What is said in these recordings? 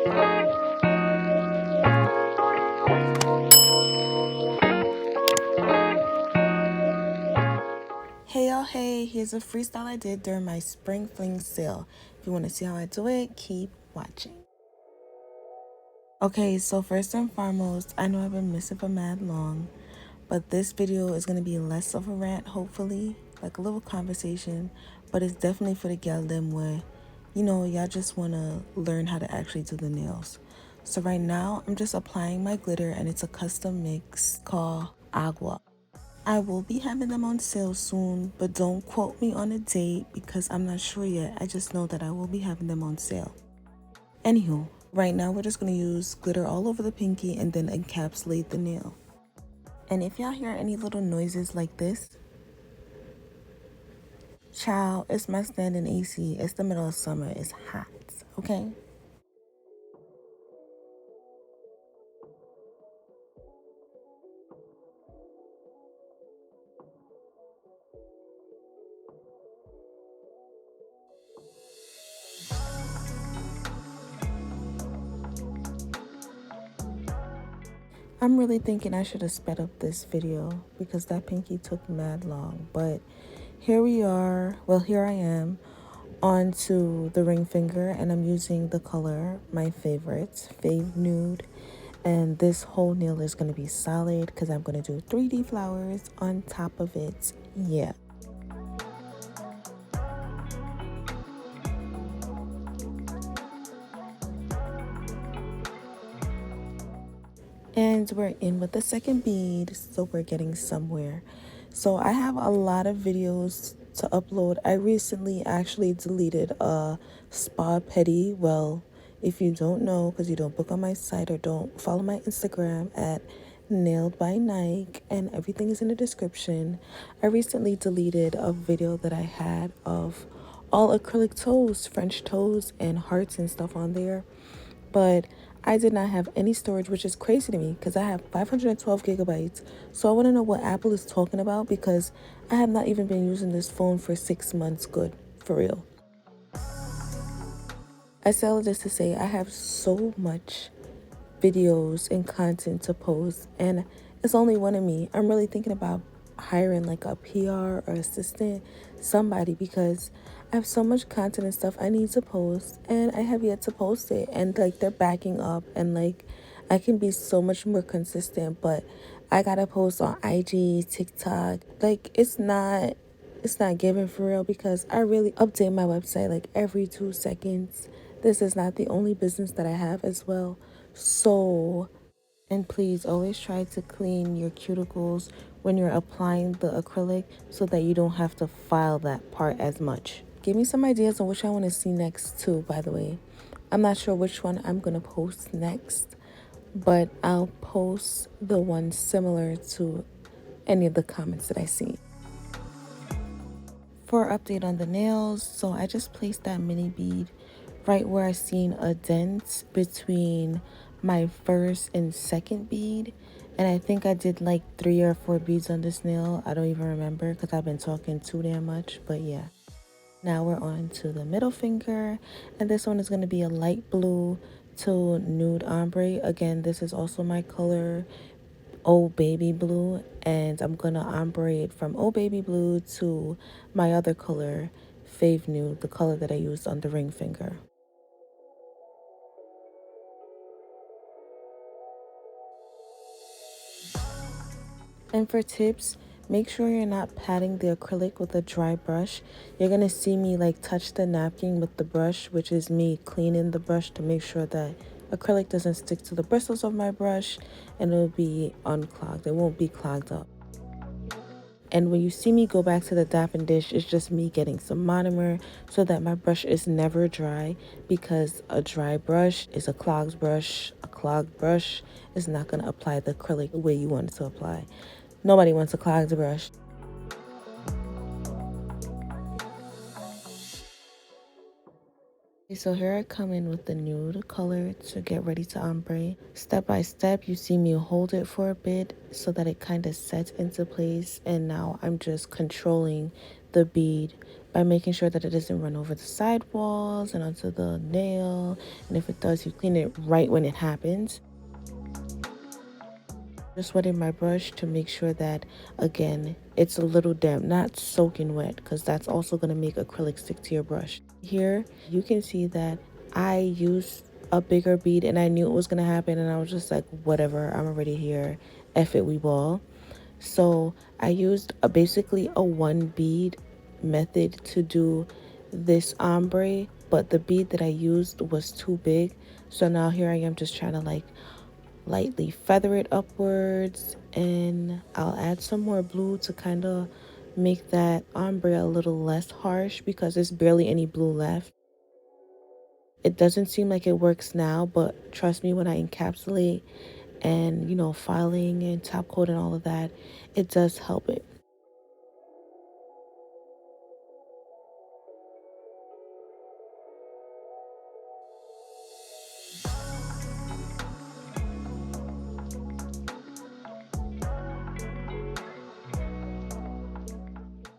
Hey y'all, hey, here's a freestyle I did during my Spring Fling Sale. If you want to see how I do it, keep watching. Okay, so first and foremost, I know I've been missing for mad long, but this video is going to be less of a rant, hopefully, like a little conversation, but it's definitely for the gal them where, y'all just want to learn how to actually do the nails. So right now, I'm just applying my glitter, and it's a custom mix called Agua. I will be having them on sale soon, but don't quote me on a date because I'm not sure yet. I just know that I will be having them on sale. Anywho, right now we're just going to use glitter all over the pinky and then encapsulate the nail. And if y'all hear any little noises like this, child, it's my standing AC. It's the middle of summer. It's hot, okay? I'm really thinking I should have sped up this video because that pinky took mad long, but here we are. Well, here I am onto the ring finger, and I'm using the color, my favorite, Fave Nude. And this whole nail is going to be solid because I'm going to do 3D flowers on top of it. Yeah. And we're in with the second bead, so we're getting somewhere. So I have a lot of videos to upload. I recently actually deleted a spa petty. Well, if you don't know, because you don't book on my site or don't follow my Instagram at NailedbyNIKK, and everything is in the description. I recently deleted a video that I had of all acrylic toes, French toes, and hearts and stuff on there. But I did not have any storage, which is crazy to me because I have 512 gigabytes. So I want to know what Apple is talking about because I have not even been using this phone for 6 months good, for real. I say all this to say I have so much videos and content to post, and it's only one of me. I'm really thinking about hiring like a PR or assistant, somebody, because I have so much content and stuff I need to post, and I have yet to post it. And like they're backing up, and like I can be so much more consistent, but I gotta post on IG, TikTok. Like it's not giving for real because I really update my website like every 2 seconds. This is not the only business that I have as well. So, and please always try to clean your cuticles when you're applying the acrylic so that you don't have to file that part as much. Give me some ideas on which I want to see next too, by the way. I'm not sure which one I'm going to post next, but I'll post the one similar to any of the comments that I see. For update on the nails, so I just placed that mini bead right where I seen a dent between my first and second bead, and I think I did like 3 or 4 beads on this nail. I don't even remember because I've been talking too damn much, but yeah. Now we're on to the middle finger, and this one is going to be a light blue to nude ombre. Again, this is also my color, Old Baby Blue, and I'm gonna ombre it from Old Baby Blue to my other color, Fave Nude, the color that I used on the ring finger. And for tips, make sure you're not patting the acrylic with a dry brush. You're gonna see me like touch the napkin with the brush, which is me cleaning the brush to make sure that acrylic doesn't stick to the bristles of my brush, and it'll be unclogged. It won't be clogged up. And when you see me go back to the dapping dish, it's just me getting some monomer so that my brush is never dry, because a dry brush is a clogged brush. A clogged brush is not going to apply the acrylic the way you want it to apply. Nobody wants a clogged brush. So here I come in with the nude color to get ready to ombre. Step by step, you see me hold it for a bit so that it kind of sets into place. And now I'm just controlling the bead by making sure that it doesn't run over the sidewalls and onto the nail. And if it does, you clean it right when it happens. Just wetting my brush to make sure that, again, it's a little damp, not soaking wet, because that's also going to make acrylic stick to your brush. Here, you can see that I used a bigger bead and I knew it was going to happen, and I was just like, whatever, I'm already here. F it, we ball. So I used basically a one bead method to do this ombre, but the bead that I used was too big. So now here I am just trying to like lightly feather it upwards, and I'll add some more blue to kind of make that ombre a little less harsh because there's barely any blue left. It doesn't seem like it works now, but trust me, when I encapsulate and, you know, filing and top coat and all of that, it does help it.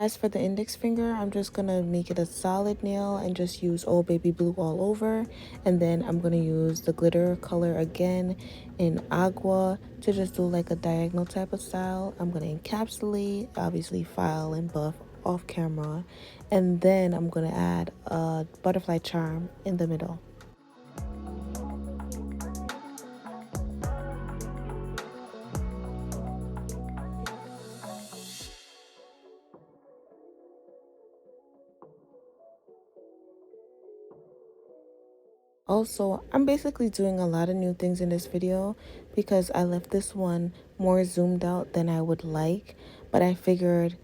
As for the index finger, I'm just gonna make it a solid nail and just use Old Baby Blue all over. And then I'm gonna use the glitter color again in Agua to just do like a diagonal type of style. I'm gonna encapsulate, obviously file and buff off camera. And then I'm gonna add a butterfly charm in the middle. Also, I'm basically doing a lot of new things in this video because I left this one more zoomed out than I would like, but I figured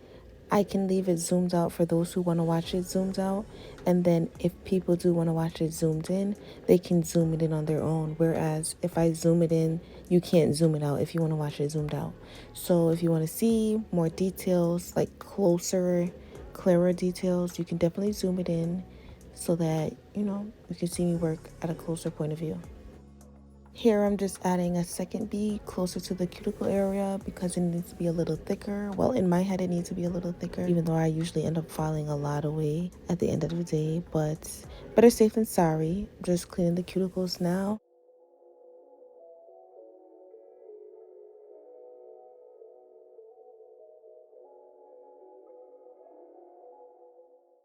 I can leave it zoomed out for those who want to watch it zoomed out, and then if people do want to watch it zoomed in, they can zoom it in on their own. Whereas if I zoom it in, you can't zoom it out if you want to watch it zoomed out. So if you want to see more details, like closer, clearer details, you can definitely zoom it in so that, you know, you can see me work at a closer point of view. Here I'm just adding a second bead closer to the cuticle area because it needs to be a little thicker. Well, in my head it needs to be a little thicker, even though I usually end up filing a lot away at the end of the day, but better safe than sorry. Just cleaning the cuticles now.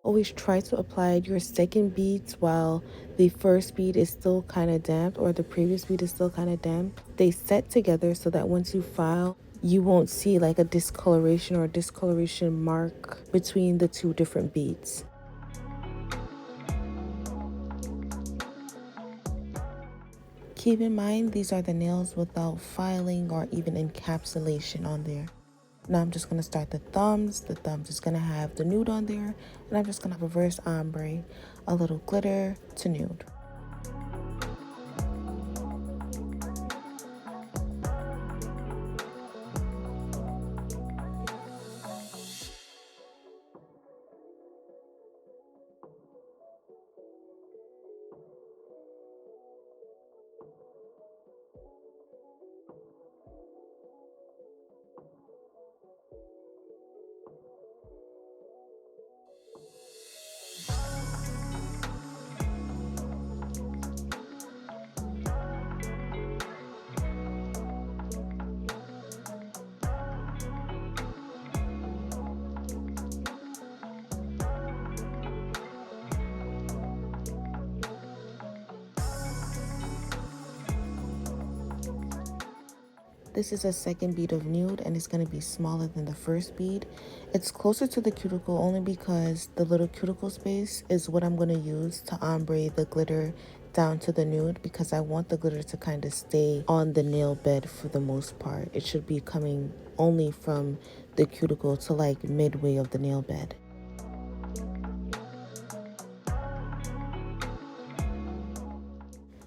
Always try to apply your second beads while the first bead is still kind of damp, or the previous bead is still kind of damp. They set together so that once you file, you won't see like a discoloration or discoloration mark between the two different beads. Keep in mind, these are the nails without filing or even encapsulation on there. Now I'm just going to start the thumbs. The thumbs is going to have the nude on there. And I'm just going to reverse ombre, a little glitter to nude. This is a second bead of nude and it's going to be smaller than the first bead. It's closer to the cuticle only because the little cuticle space is what I'm going to use to ombre the glitter down to the nude, because I want the glitter to kind of stay on the nail bed for the most part. It should be coming only from the cuticle to like midway of the nail bed.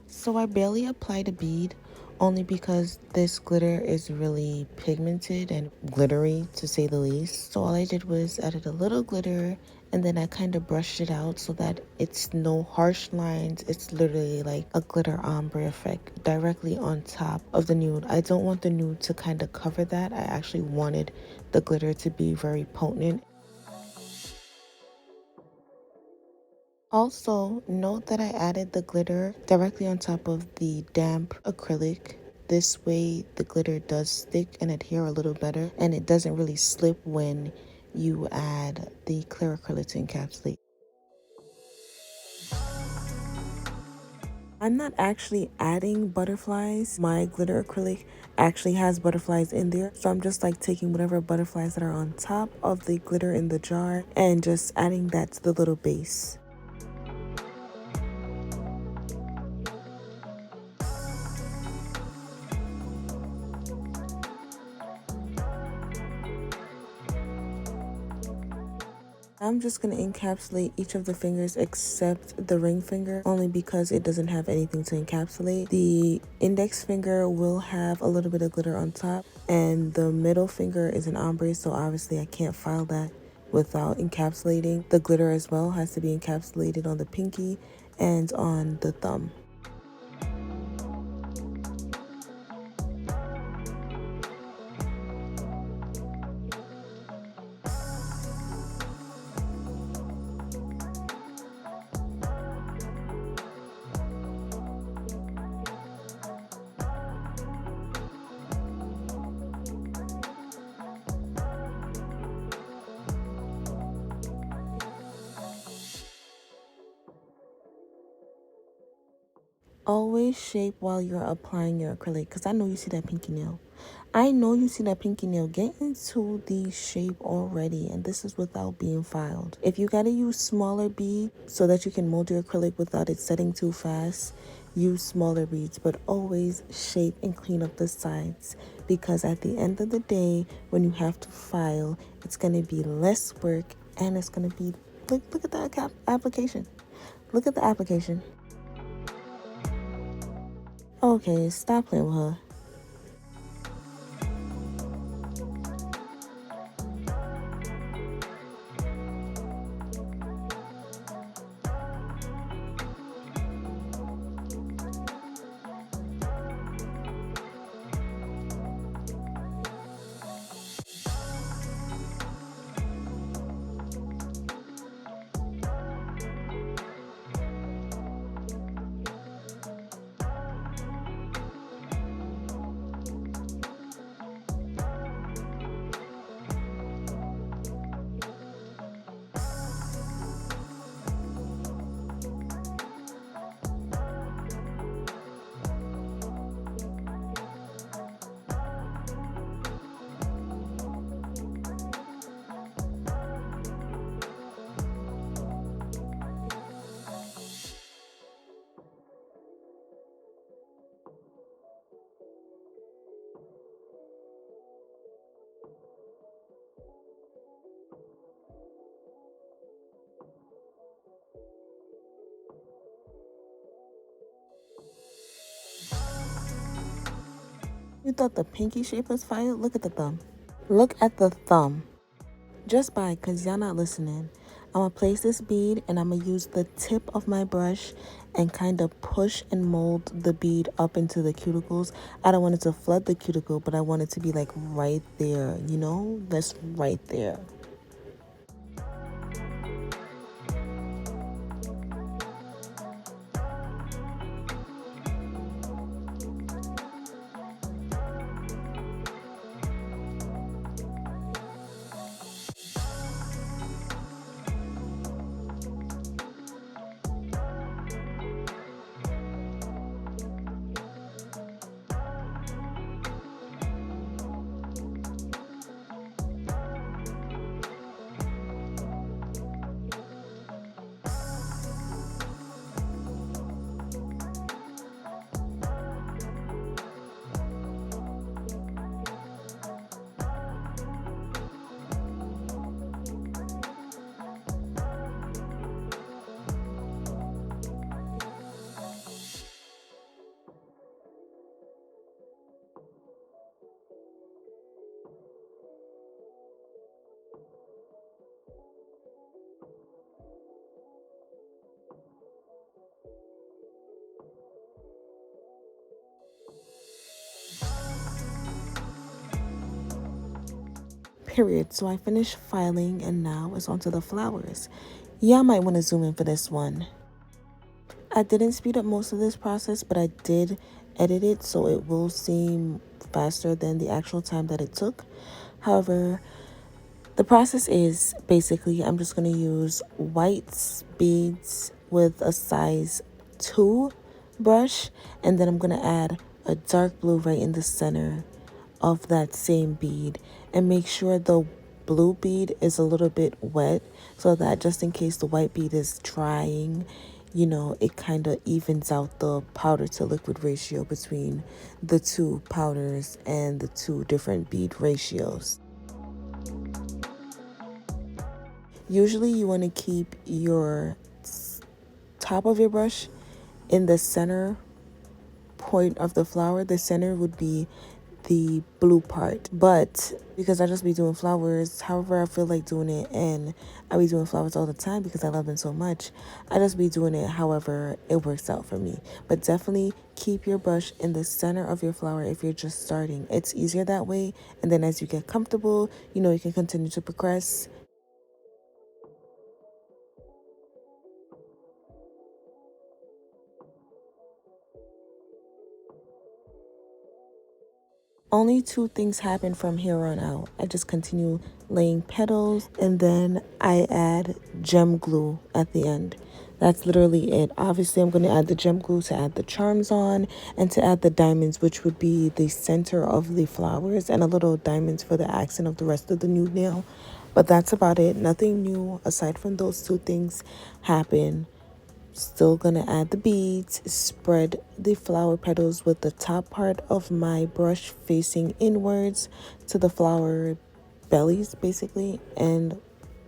So I barely applied a bead only because this glitter is really pigmented and glittery to say the least. So all I did was added a little glitter and then I kind of brushed it out so that it's no harsh lines. It's literally like a glitter ombre effect directly on top of the nude. I don't want the nude to kind of cover that. I actually wanted the glitter to be very potent. Also, note that I added the glitter directly on top of the damp acrylic. This way, the glitter does stick and adhere a little better, and it doesn't really slip when you add the clear acrylic to encapsulate. I'm not actually adding butterflies. My glitter acrylic actually has butterflies in there. So I'm just like taking whatever butterflies that are on top of the glitter in the jar and just adding that to the little base. I'm just going to encapsulate each of the fingers except the ring finger, only because it doesn't have anything to encapsulate. The index finger will have a little bit of glitter on top, and the middle finger is an ombre, so obviously I can't file that without encapsulating. The glitter as well has to be encapsulated on the pinky and on the thumb. Always shape while you're applying your acrylic, because I know you see that pinky nail. I know you see that pinky nail. Get into the shape already, and this is without being filed. If you gotta use smaller beads so that you can mold your acrylic without it setting too fast, use smaller beads, but always shape and clean up the sides, because at the end of the day, when you have to file, it's gonna be less work, and it's gonna be, look at that application. Look at the application. Okay, stop playing with her. You thought the pinky shape was fire? Look at the thumb. Look at the thumb. Just by, because y'all not listening. I'm going to place this bead and I'm going to use the tip of my brush and kind of push and mold the bead up into the cuticles. I don't want it to flood the cuticle, but I want it to be like right there, you know? That's right there. Period. So I finished filing and now it's onto the flowers. Yeah, I might want to zoom in for this one. I didn't speed up most of this process, but I did edit it so it will seem faster than the actual time that it took. However, the process is basically I'm just going to use white beads with a size 2 brush, and then I'm going to add a dark blue right in the center of that same bead, and make sure the blue bead is a little bit wet so that just in case the white bead is drying, you know, it kind of evens out the powder to liquid ratio between the two powders and the two different bead ratios. Usually you want to keep your top of your brush in the center point of the flower. The center would be the blue part, but because I just be doing flowers however I feel like doing it, and I be doing flowers all the time because I love them so much, I just be doing it however it works out for me. But definitely keep your brush in the center of your flower if you're just starting. It's easier that way, and then as you get comfortable, you know, you can continue to progress. Only two things happen from here on out. I just continue laying petals, and then I add gem glue at the end. That's literally it. Obviously, I'm going to add the gem glue to add the charms on and to add the diamonds, which would be the center of the flowers, and a little diamonds for the accent of the rest of the nude nail. But that's about it. Nothing new aside from those two things happen. Still gonna add the beads, spread the flower petals with the top part of my brush facing inwards to the flower bellies basically, and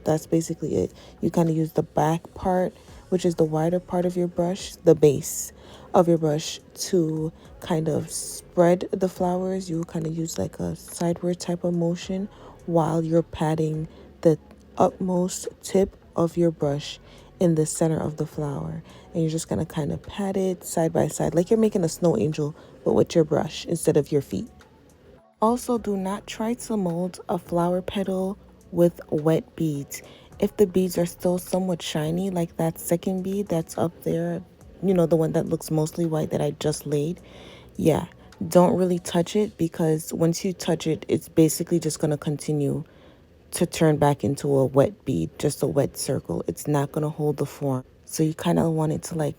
that's basically it. You kind of use the back part, which is the wider part of your brush, the base of your brush, to kind of spread the flowers. You kind of use like a sideward type of motion while you're patting the utmost tip of your brush in the center of the flower, and you're just gonna kind of pat it side by side like you're making a snow angel, but with your brush instead of your feet. Also, do not try to mold a flower petal with wet beads. If the beads are still somewhat shiny, like that second bead that's up there, you know, the one that looks mostly white that I just laid, yeah, don't really touch it, because once you touch it, it's basically just gonna continue to turn back into a wet bead, just a wet circle. It's not going to hold the form. So you kind of want it to like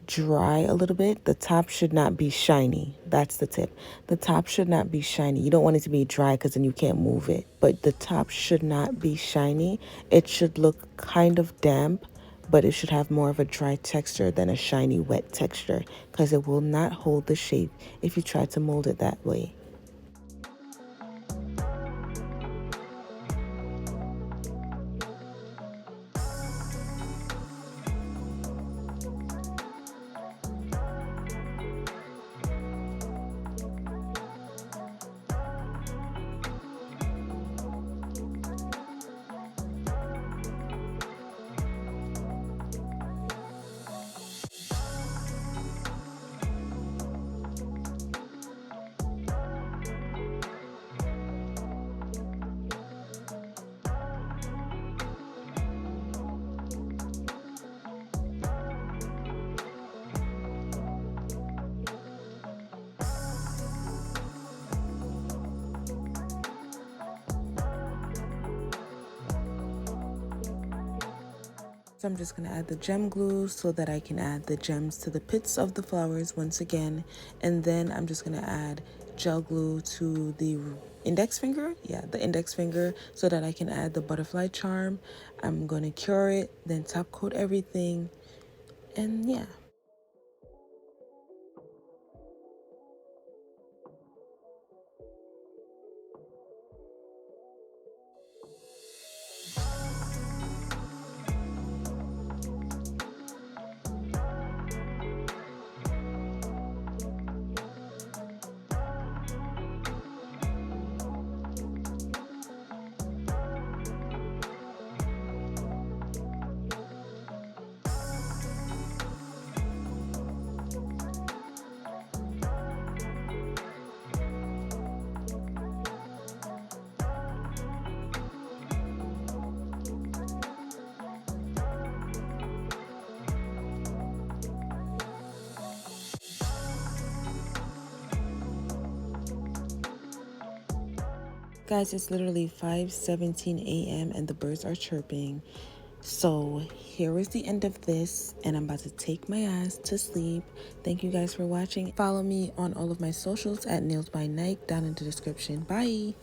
dry a little bit. The top should not be shiny. That's the tip. The top should not be shiny. You don't want it to be dry because then you can't move it. But the top should not be shiny. It should look kind of damp, but it should have more of a dry texture than a shiny wet texture, because it will not hold the shape if you try to mold it that way. So I'm just going to add the gem glue so that I can add the gems to the pits of the flowers once again. And then I'm just going to add gel glue to the index finger. Yeah, the index finger, so that I can add the butterfly charm. I'm going to cure it, then top coat everything. And yeah. Guys, it's literally 5:17 a.m. and the birds are chirping. So here is the end of this, and I'm about to take my ass to sleep. Thank you guys for watching. Follow me on all of my socials at NailedbyNIKK down in the description. Bye.